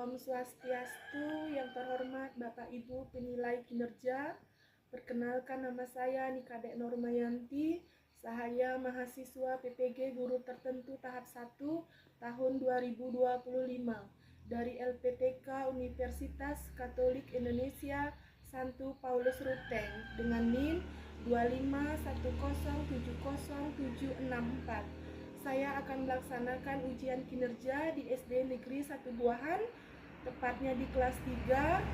Om Swastiastu, yang terhormat Bapak Ibu penilai kinerja. Perkenalkan, nama saya Nikadek Normayanti. Saya mahasiswa PPG Guru Tertentu tahap 1 tahun 2025 dari LPTK Universitas Katolik Indonesia Santo Paulus Ruteng dengan NIM 251070764. Saya akan melaksanakan ujian kinerja di SD Negeri 1 Buahan, tepatnya di kelas 3,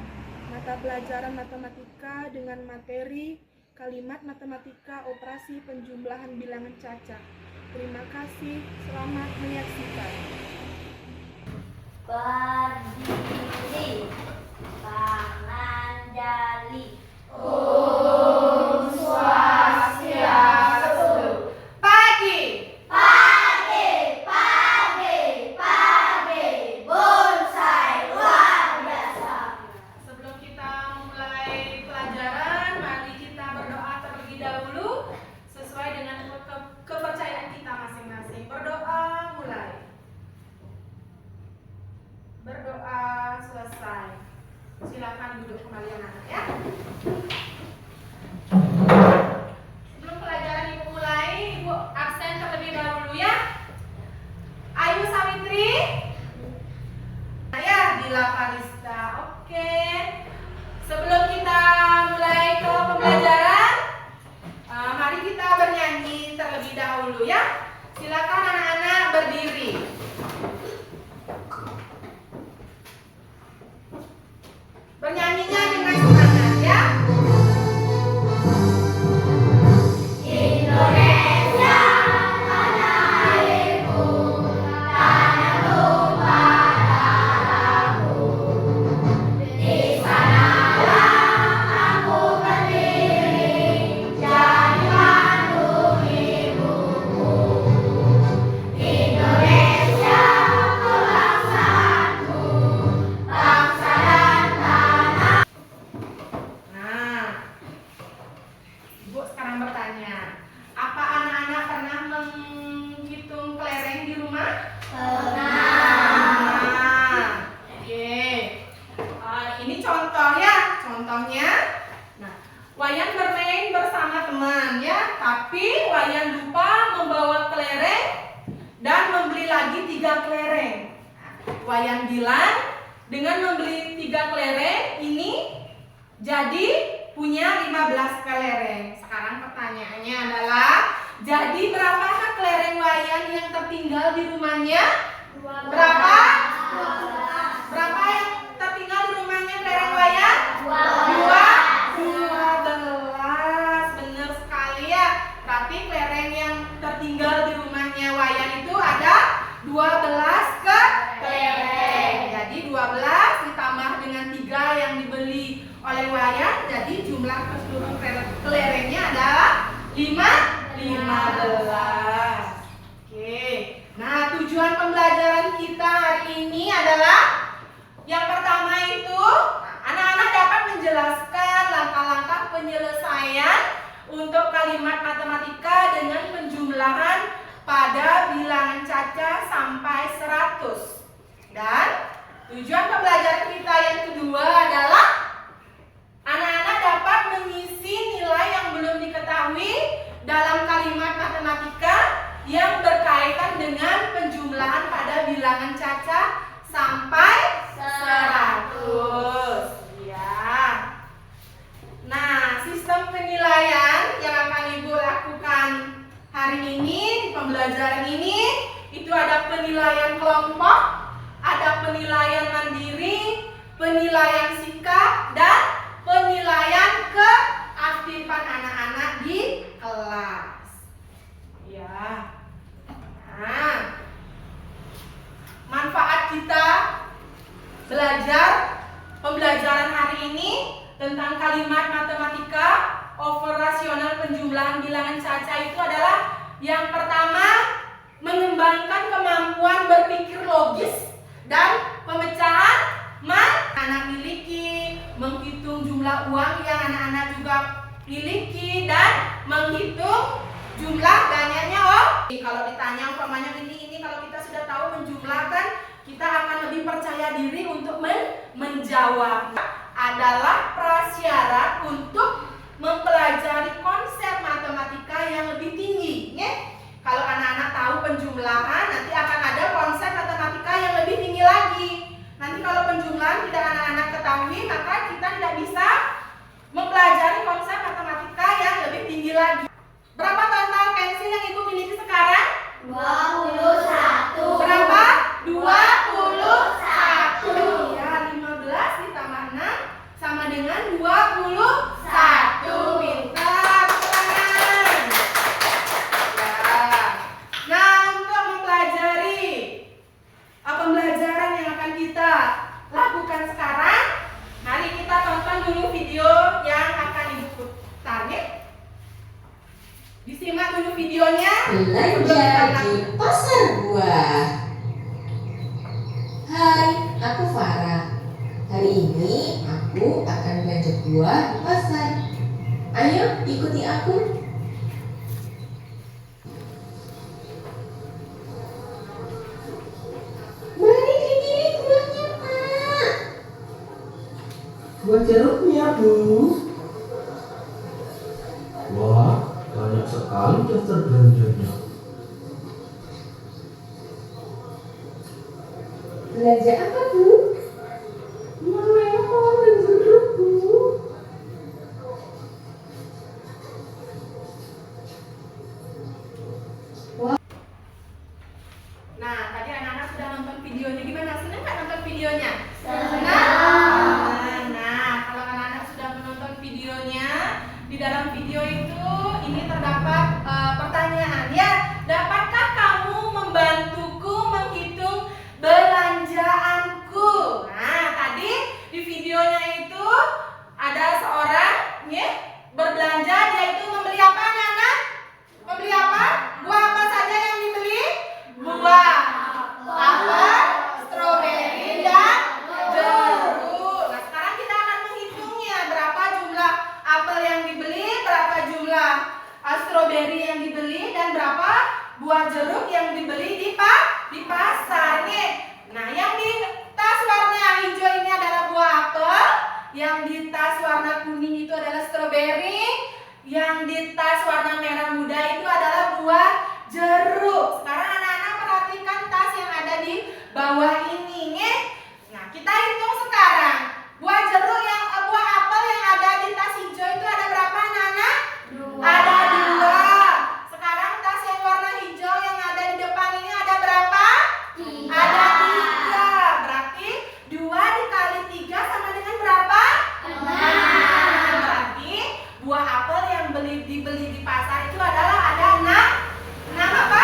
mata pelajaran matematika dengan materi kalimat matematika operasi penjumlahan bilangan cacat. Terima kasih, selamat menyaksikan. Berdiri, tangan jali. Om Swastiastu. Pagi. Bonsai luar biasa. Sebelum kita mulai pelajaran, mari kita berdoa terlebih dahulu sesuai dengan kepercayaan kita masing-masing. Berdoa mulai. Berdoa selesai. Silakan duduk kembali anak-anak ya. Sebelum pelajaran Ibu mulai, Ibu absen terlebih dahulu ya. Ayu Sawitri. Ya, Dila Kalista. Oke. Sebelum kita mulai ke pembelajaran, mari kita bernyanyi terlebih dahulu ya. Silakan anak-anak berdiri. Bernyanyinya dengan semangat ya. Indonesia, tanah airku, tanah tumpah darahku. Di sanalah aku berdiri, jadi mantu ibuku. Indonesia, kebangsaanku, bangsa dan tanah. Nah, Ibu sekarang bertanya, apa anak-anak pernah menghitung kelereng di rumah? Nah, oke. Ini contoh ya, contohnya. Nah, Wayan bermain bersama teman ya, tapi Wayan lupa membawa kelereng dan membeli lagi 3 kelereng. Nah, Wayan bilang dengan membeli 3 kelereng ini jadi punya 15 kelereng. Sekarang pertanyaannya adalah, jadi berapakah kelereng Wayan yang tertinggal di rumahnya? Berapa? Berapa yang tertinggal di rumahnya kelereng Wayan? 12. Benar sekali ya. Berarti kelereng yang tertinggal di rumahnya Wayan itu ada 12 kelereng. Jadi 12 ditambah dengan 3 yang dibeli oleh Wayan, jadi jumlah keseluruhan kelerengnya adalah 15. Oke. Nah, tujuan pembelajaran kita hari ini adalah yang pertama itu anak-anak dapat menjelaskan langkah-langkah penyelesaian untuk kalimat matematika dengan penjumlahan pada bilangan caca sampai 100. Dan tujuan pembelajaran kita yang kedua adalah anak-anak dapat mengisi nilai yang belum diketahui dalam kalimat matematika yang berkaitan dengan penjumlahan pada bilangan caca sampai 100. Ya. Nah, sistem penilaian yang akan Ibu lakukan hari ini di pembelajaran ini itu ada penilaian kelompok, ada penilaian mandiri, penilaian sikap, dan penilaian keaktifan anak-anak di kelas. Ya. Nah, manfaat kita belajar pembelajaran hari ini tentang kalimat matematika operasional penjumlahan bilangan caca itu adalah yang pertama, mengembangkan kemampuan berpikir logis dan pemecahan anak miliki, menghitung jumlah uang yang anak-anak juga miliki, dan menghitung jumlah banyaknya Kalau ditanya umpamanya ini kalau kita sudah tahu menjumlahkan, kita akan lebih percaya diri untuk jawab adalah prasyarat untuk mempelajari konsep matematika yang lebih tinggi. Kalau anak-anak tahu penjumlahan, nanti akan ada konsep matematika yang lebih tinggi lagi. Nanti kalau penjumlahan tidak anak-anak ketahui, maka kita tidak bisa mempelajari konsep matematika yang lebih tinggi lagi. Berapa total pensil yang Ibu miliki sekarang? 21. Berapa? 21. Ya, 15 ditambah 6 sama dengan 21. Pintar, teman. Ya. Nah, untuk mempelajari pembelajaran yang akan kita lakukan sekarang, mari kita tonton dulu video yang akan Ibu putar. Disimak dulu videonya. Belanja di pasar buah. Hai, aku Farah. Hari ini aku akan belanja buah di pasar. Ayo ikuti aku. Mari dipilih buahnya, Pak. Buah jeruknya, Bu. Wah, banyak sekali daftar belanjanya. Belanja apa, Bu? Lemon dan jeruk, Bu. Nah, tadi anak-anak sudah nonton videonya. Gimana? Senang nggak nonton videonya? Senang. Nah, kalau anak-anak sudah menonton videonya, di dalam video itu ini terdapat pertanyaan ya. Dapatkah kamu membantuku menghitung belanjaanku? Nah, tadi di videonya itu ada seorang berbelanja, dia itu membeli apa, anak-anak? Membeli apa? Buah apa saja yang dibeli? Buah apel, stroberi, dan jeruk. Nah, sekarang kita akan menghitungnya. Berapa jumlah apel yang dibeli, berapa jumlah stroberi yang dibeli, dan berapa buah jeruk yang dibeli di pasar. Nah, yang di tas warna hijau ini adalah buah apel, yang di tas warna kuning itu adalah stroberi, yang di tas warna merah muda itu adalah buah jeruk. Sekarang anak-anak perhatikan tas yang ada di bawah ini. Nah, kita hitung sekarang. Buah jeruk buah apel yang ada di tas hijau itu ada berapa, anak-anak? 2. Ada 2. Sekarang tas yang warna hijau yang ada di depan ini ada berapa? 3. Ada 3. Berarti 2 dikali 3 sama dengan berapa? 6. Berarti buah apel yang dibeli di pasar itu adalah ada 6 apa?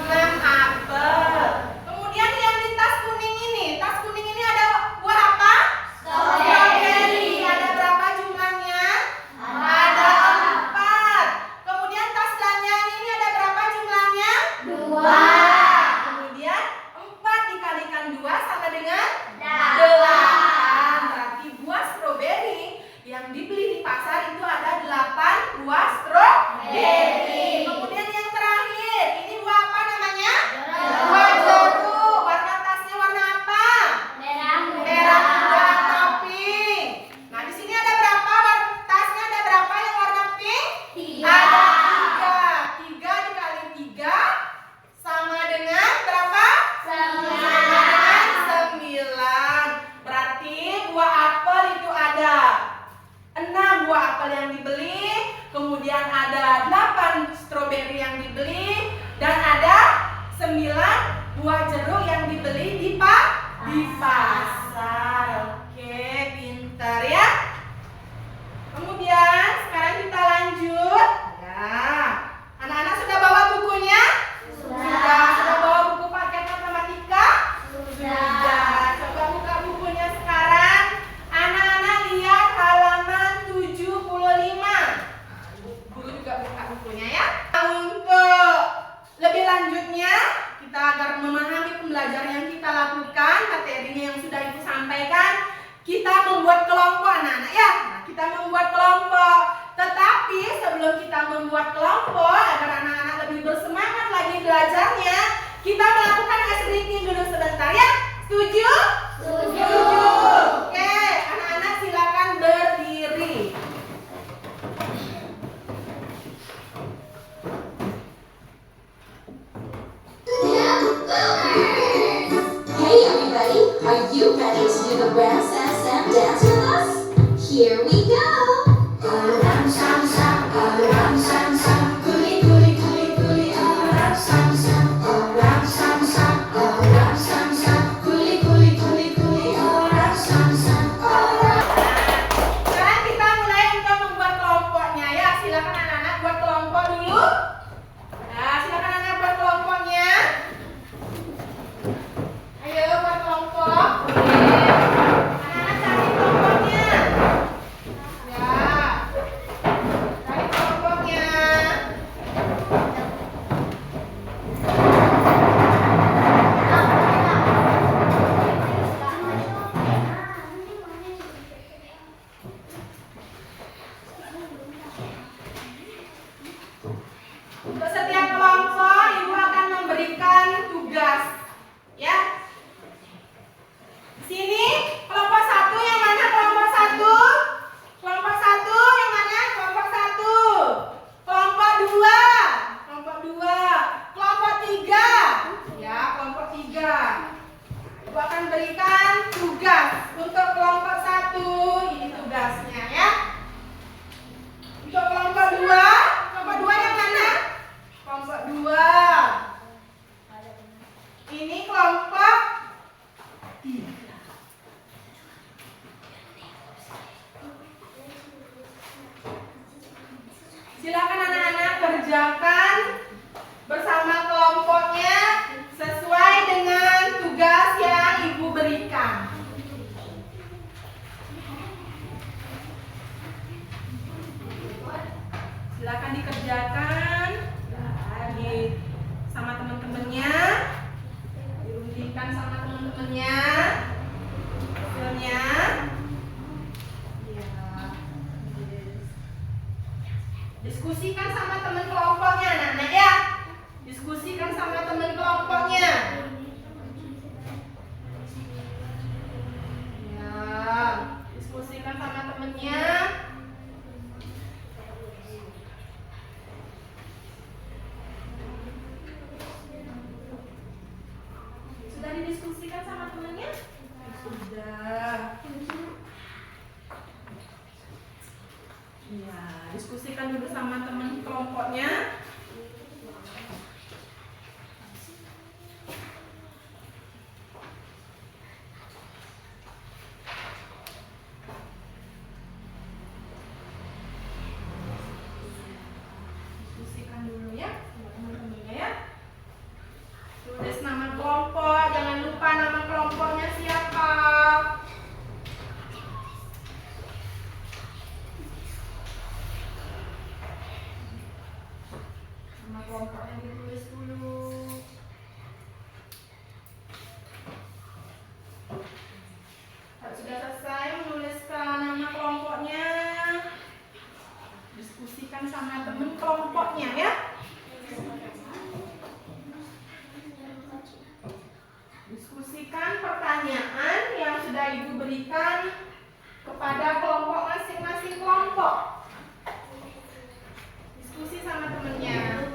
6 apel. Kemudian yang di tas kuning ini ada buah apa? Stroberi. Ada berapa jumlahnya? Ada 4. Kemudian tas belanjaan ini ada berapa jumlahnya? 2. Kemudian 4 dikalikan 2 sama dengan 8. 8. Berarti buah stroberi yang dibeli di pasar itu ada 8 buah stroberi. Kemudian yang terakhir, ini buah apa namanya? Buah jeruk. Warna tasnya warna apa? Merah muda. Merah muda atau pink. Nah, di sini ada berapa? Tasnya ada berapa yang warna pink? 3. Ada 3. 3 dikali 3 sama dengan berapa? 9. Berarti buah apel itu ada 6 buah apel yang dibeli, kemudian ada 8 stroberi yang dibeli, dan ada 9 buah jeruk yang dibeli di pasar. Oke, pintar ya. Kemudian sekarang kita lanjut. Nah, anak-anak sudah bawa bukunya? Sudah bawa buku paket matematika? Sudah. Coba buka bukunya sekarang. Anak-anak lihat halaman 75. Guru juga buka bukunya ya. Untuk lebih lanjutnya, kita agar memahami pembelajaran yang kita lakukan, materinya yang sudah Ibu sampaikan, kita membuat kelompok anak-anak ya. Nah, kita membuat kelompok. Tetapi sebelum kita membuat kelompok, agar anak-anak lebih bersemangat lagi belajarnya, kita melakukan ice drinking dulu sebentar ya. Setuju? Setuju. Oke. you ready to do the Brass SM dance with us? Here we go! Aram sam sam, aram sam sam, kuli kuli kuli kuli, aram sam sam, aram sam sam, aram sam sam, kuli kuli kuli kuli, aram sam sam, aram. Sekarang kita mulai untuk membuat kelompoknya ya. Silakan anak-anak buat kelompok dulu. Nah, silakan anak buat kelompoknya. Ayo buat kelompok. Anak-anak cari kelompoknya. Ya. Cari kelompoknya. Untuk setiap kelompok, Ibu akan memberikan tugas. Ya. Di sini kelompok 1 yang mana? Kelompok 1. Kelompok 1 yang mana? Kelompok 1. Kelompok 2. Kelompok 2. Kelompok 3. Ya, kelompok 3. Ibu akan berikan tugas untuk kelompok 1. Ini tugasnya ya. Untuk kelompok 2, kelompok 2 yang mana? Kelompok 2. Ini kelompok 3. Silakan anak-anak kerjakan bersama kelompoknya sesuai dengan tugas yang Ibu berikan. Silakan dikerjakan sama teman-temannya, dirundingkan sama teman-temannya hasilnya. Ya, diskusikan sama teman kelompoknya, anak-anak ya. Diskusikan sama teman kelompoknya. Ya, diskusikan sama temennya. Sudah didiskusikan sama temennya? Sudah. Ya, diskusikan dulu sama teman kelompoknya. Diskusikan dulu ya sama teman-temannya ya. Tulis nama kelompok, jangan lupa nama kelompoknya siapa. Nama kelompoknya ditulis dulu. Kalau sudah selesai menuliskan nama kelompoknya, diskusikan sama teman kelompoknya ya. Diskusikan pertanyaan yang sudah Ibu berikan kepada kelompok masing-masing kelompok. Diskusi sama temennya.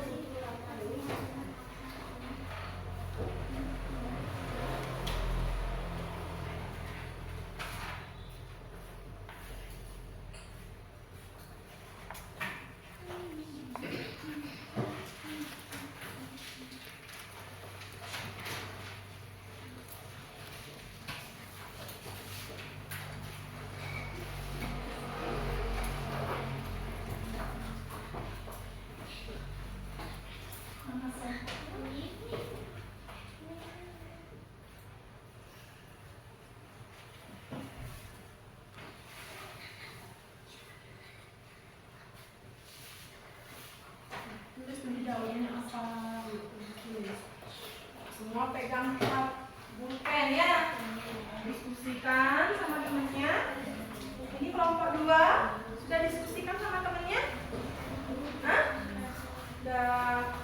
Tulis dulu jawabannya apa. Tulis. Semua pegang pulpen ya. Diskusikan sama temennya. Ini kelompok 2. Sudah diskusikan sama temennya? Hah? Sudah.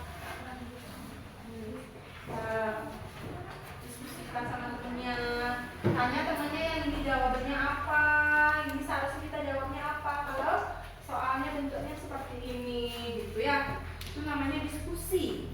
Diskusikan sama temennya. Tanya temennya yang ini jawabannya apa. Ini seharusnya kita jawabnya apa. Kalau soalnya bentuknya seperti ini gitu ya. Itu namanya diskusi.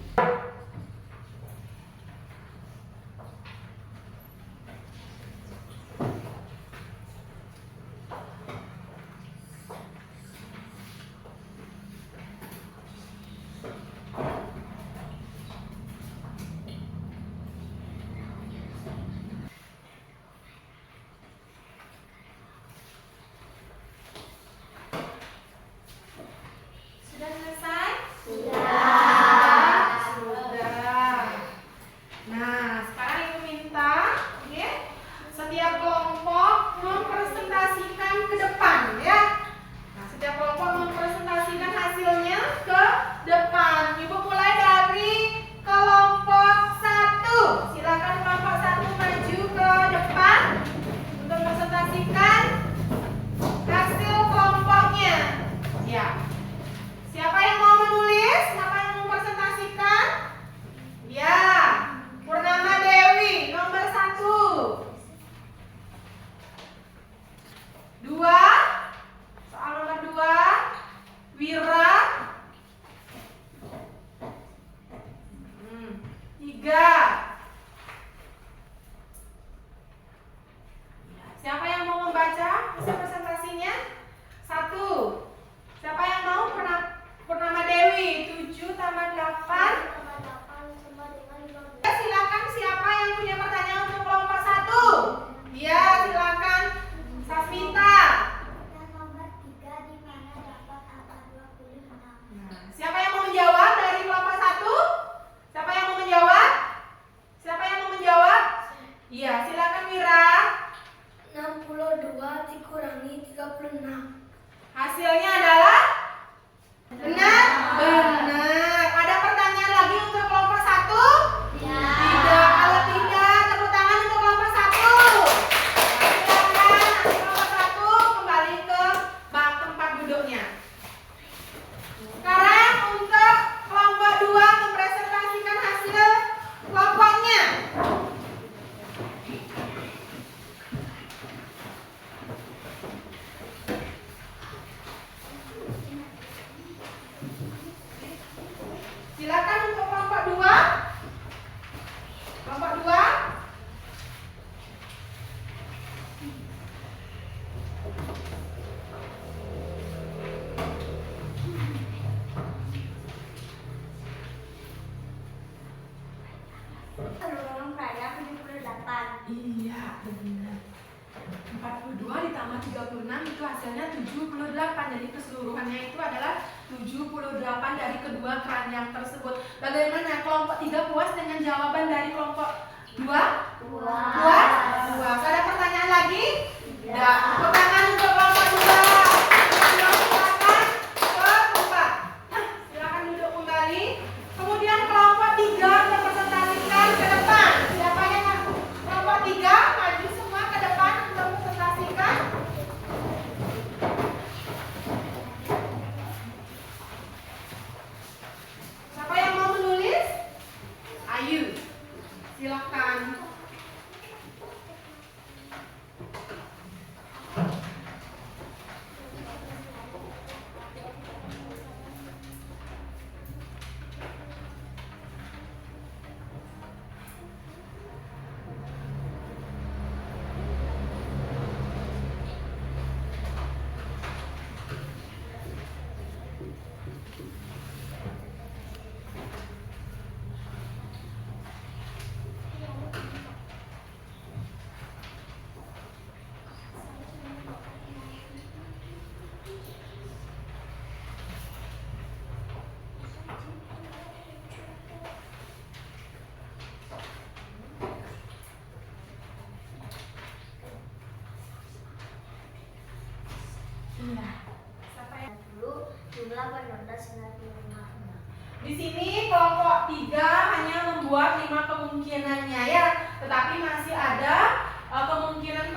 Siapa yang mau membaca hasil presentasinya? 1. Siapa yang mau? Purnama Dewi. 7 tambah 8. Silakan siapa yang punya pertanyaan untuk kelompok 1? Ya, silakan. Sasmita. Siapa yang mau menjawab dari kelompok 1? Siapa yang mau menjawab? Siapa yang mau menjawab? Iya, silakan Wira. 62 dikurangi 36. Hasilnya adalah benar? Benar. Ada pertanyaan lagi untuk kelompok 1? Tidak. Kalau tidak, tepuk tangan untuk kelompok 1. Silakan kelompok 1 kembali ke tempat duduknya. Sekarang untuk kelompok 2 mempresentasikan hasil kelompoknya. Silakan untuk kelompok 2. Kelompok 2. Ruang raya 78. Iya, benar. 42 ditambah 36 itu hasilnya 78. Jadi keseluruhannya itu adalah 78 dari kedua keranjang tersebut. Bagaimana kelompok 3 puas dengan jawaban dari kelompok 2? Puas? Puas. Ada pertanyaan lagi? Tidak. Tepuk tangan untuk kelompok 2. Silakan ke tempat. Silakan duduk kembali. Kemudian kelompok 3 mempresentasikan ke depan. Siapa yang kelompok 3 maju semua ke depan untuk mempresentasikan. Siapa yang mau menulis? Ayu. Silakan. Iya. Siapa yang Jumlah penonton 95. di sini kelompok 3 hanya membuat 5 kemungkinannya ya, tetapi masih ada kemungkinan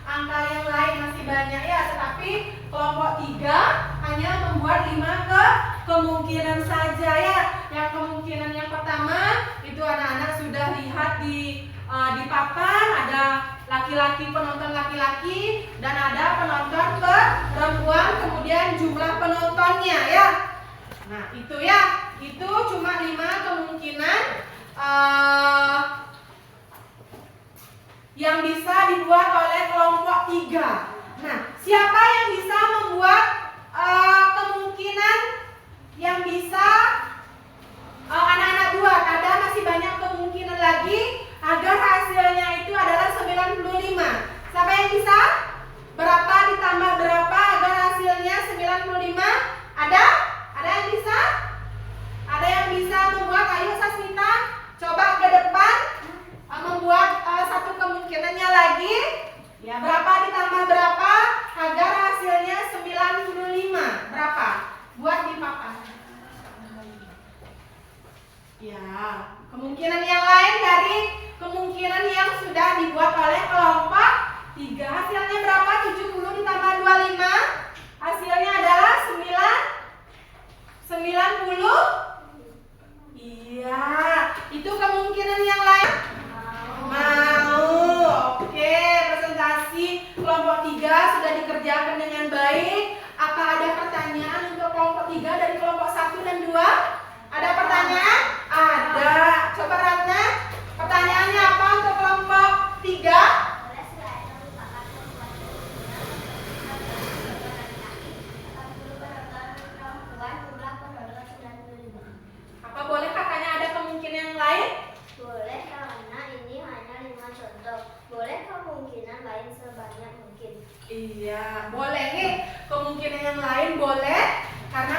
angka yang lain masih banyak ya, tetapi kelompok 3 hanya membuat 5 kemungkinan saja ya. Yang kemungkinan yang pertama itu anak-anak sudah lihat di papan, ada laki-laki, penonton laki-laki, dan ada penonton perempuan, kemudian jumlah penontonnya ya. Nah itu ya, itu cuma 5 kemungkinan yang bisa dibuat oleh kelompok 3. Nah, siapa yang bisa membuat kemungkinan yang bisa anak-anak buat? Ada masih banyak kemungkinan lagi agar hasilnya itu adalah 95. Siapa yang bisa? Berapa ditambah berapa agar hasilnya 95? Ada? Ada yang bisa? Ada yang bisa membuat? Ayo Sasmita, coba ke depan membuat satu kemungkinannya lagi. Ya, berapa ditambah berapa agar hasilnya 95? Berapa? Buat di papan. Ya, kemungkinan yang lain dari kemungkinan yang sudah dibuat oleh kelompok 3. Hasilnya berapa? 70 ditambah 25. Hasilnya adalah 90. Iya, itu kemungkinan yang lain. Mau. Oke, presentasi kelompok 3 sudah dikerjakan dengan baik. Apa ada pertanyaan untuk kelompok 3 dari kelompok 1 dan 2? Ada pertanyaan? Ada. Coba Ratna, pertanyaannya apa untuk kelompok 3? Iya, boleh nih. Kemungkinan yang lain boleh, karena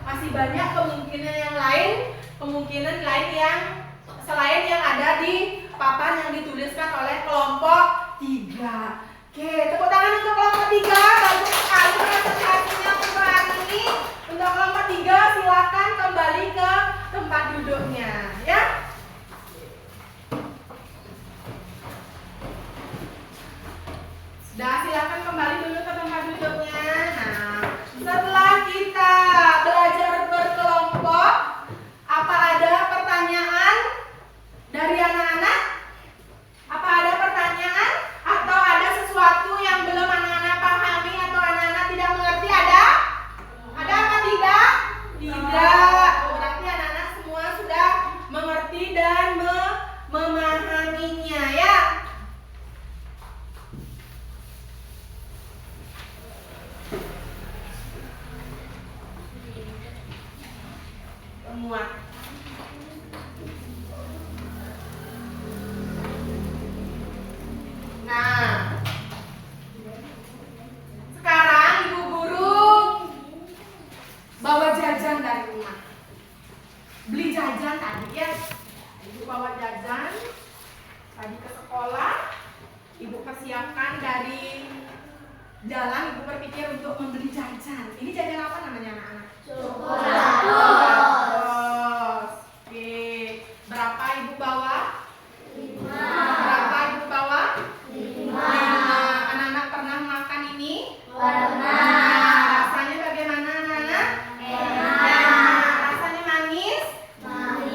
masih banyak kemungkinan yang lain, yang selain yang ada di papan yang dituliskan oleh kelompok 3. Oke, tepuk tangan untuk kelompok 3. Bagus sekali presentasinya untuk hari ini. Untuk kelompok 3 silakan kembali ke tempat duduknya, ya. Sudah, silakan kembali dulu ke tempat duduknya. Nah, setelah kita belajar berkelompok, apa ada pertanyaan dari anak-anak? Apa ada pertanyaan? Atau ada sesuatu yang belum anak-anak pahami atau anak-anak tidak mengerti? Ada? Ada apa tidak? Tidak. Berarti anak-anak semua sudah mengerti dan memahaminya, ya. Muat. Nah, sekarang ibu guru bawa jajan dari rumah. Beli jajan tadi, ya. Ibu bawa jajan tadi ke sekolah. Ibu persiapkan dari jalan. Ibu berpikir untuk membeli jajan. Ini jajan apa namanya, anak-anak? Oke, berapa ibu bawa? 5. Berapa ibu bawa? 5. Anak-anak pernah makan ini? Pernah. Rasanya bagaimana, anak-anak? Enak. Rasanya manis?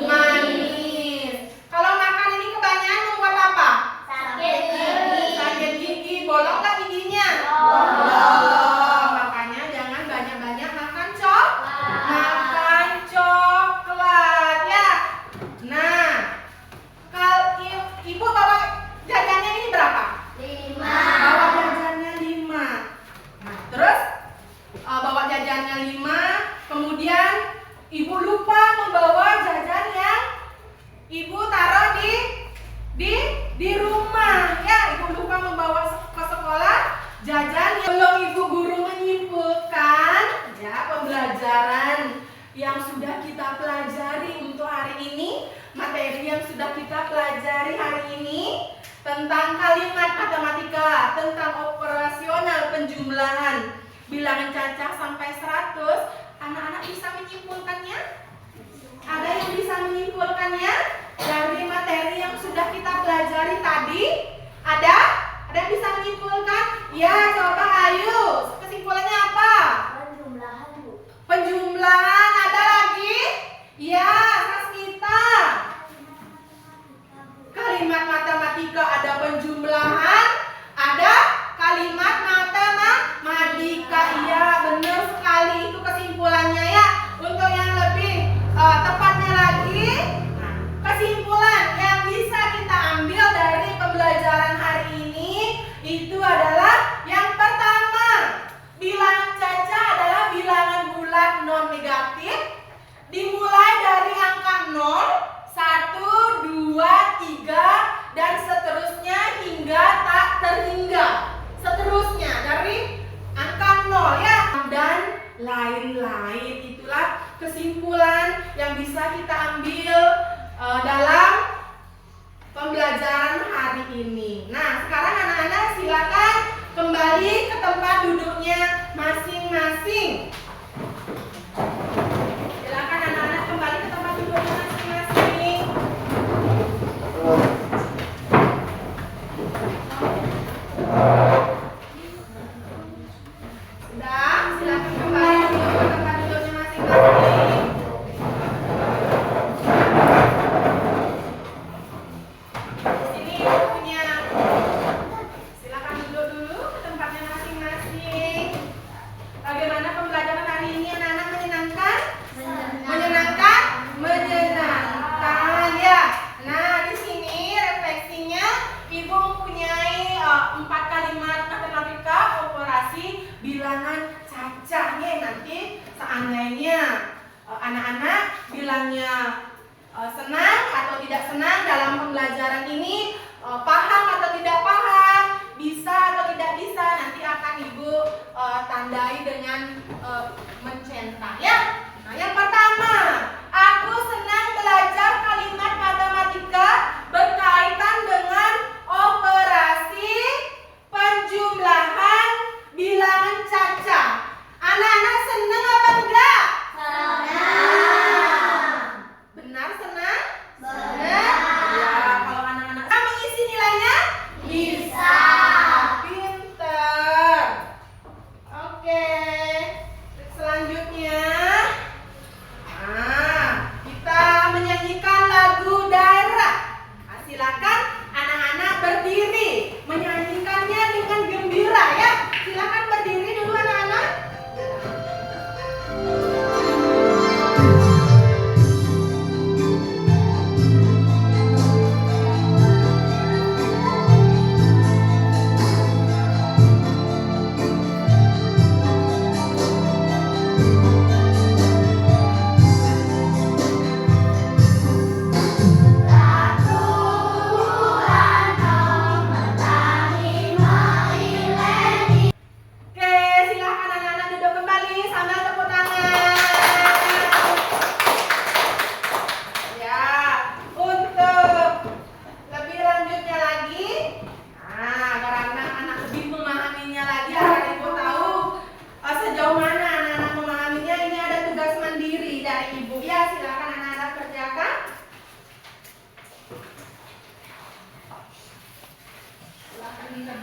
Manis. Kalau makan ini kebanyakan membuat apa? Sakit gigi. Sakit gigi. Bolong nggak giginya? Bolong. Makanya jangan banyak-banyak makan makan coklat, ya. Nah, kalau ibu bawa jajannya ini berapa? 5. Bawa jajannya 5. Nah, terus bawa jajannya 5, kemudian ibu lupa membawa jajan yang ibu taruh di rumah, ya. Ibu lupa membawa ke sekolah jajan yang belum ibu guru menyimpulkan, ya, pembelajaran yang sudah kita pelajari untuk hari ini, materi yang sudah kita pelajari hari ini tentang kalimat matematika, tentang operasional penjumlahan bilangan cacah sampai 100. Anak-anak bisa menyimpulkannya? Ada yang bisa menyimpulkannya dari materi yang sudah kita pelajari tadi? Ada? Ada yang bisa menyimpulkan? Ya, coba ayo. Kesimpulannya apa? Penjumlahan, Bu. Penjumlahan. Ada lagi? Ya, Sasmita. Kalimat matematika ada penjumlahan, ada kalimat matematika. Iya, benar sekali itu kesimpulannya, ya. Untuk yang lebih tepatnya lagi, nah, kesimpulan yang bisa kita ambil dari pembelajaran hari ini itu adalah yang pertama, bilangan cacah adalah bilangan bulat non negatif, dimulai dari angka 0, 1, 2, 3, dan seterusnya hingga tak terhingga. Seterusnya dari angka 0, ya, dan lain-lain. Itulah kesimpulan yang bisa kita ambil dalam pembelajaran hari ini. Nah, sekarang anak-anak silakan kembali ke tempat duduknya masing-masing. Silakan anak-anak kembali ke tempat duduknya masing-masing. Sudah, silakan kembali dulu ke tempat duduknya masing-masing. Di sini punya. Silakan duduk dulu ke tempatnya masing-masing. Bagaimana pembelajaran hari ini, anak-anak? Menyenangkan? Menyenangkan? Menyenangkan, ya. Nah, di sini refleksinya Ibu mempunyai 4 kalimat matematika operasi bilangan cacahnya. Nanti seandainya anak-anak bilangnya senang atau tidak senang dalam pembelajaran ini, paham atau tidak paham, bisa atau tidak bisa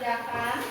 kerjakan.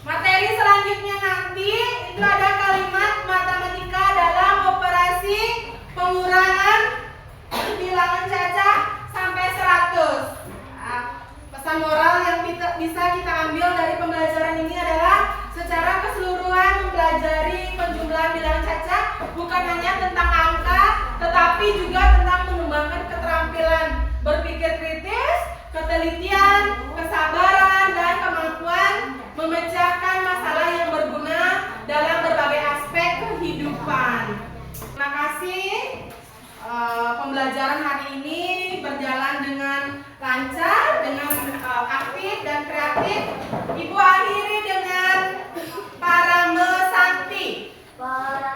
Materi selanjutnya nanti itu ada kalimat matematika dalam operasi pengurangan bilangan caca sampai 100. Nah, pesan moral yang bisa kita ambil dari pembelajaran ini adalah secara keseluruhan mempelajari penjumlahan bilangan caca bukan hanya tentang angka, tetapi juga tentang mengembangkan keterampilan berpikir kritis, ketelitian, kesabaran, dan kemampuan memecahkan masalah yang berguna dalam berbagai aspek kehidupan. Terima kasih. Pembelajaran hari ini berjalan dengan lancar, dengan aktif dan kreatif. Ibu akhiri dengan Parame Sakti. Para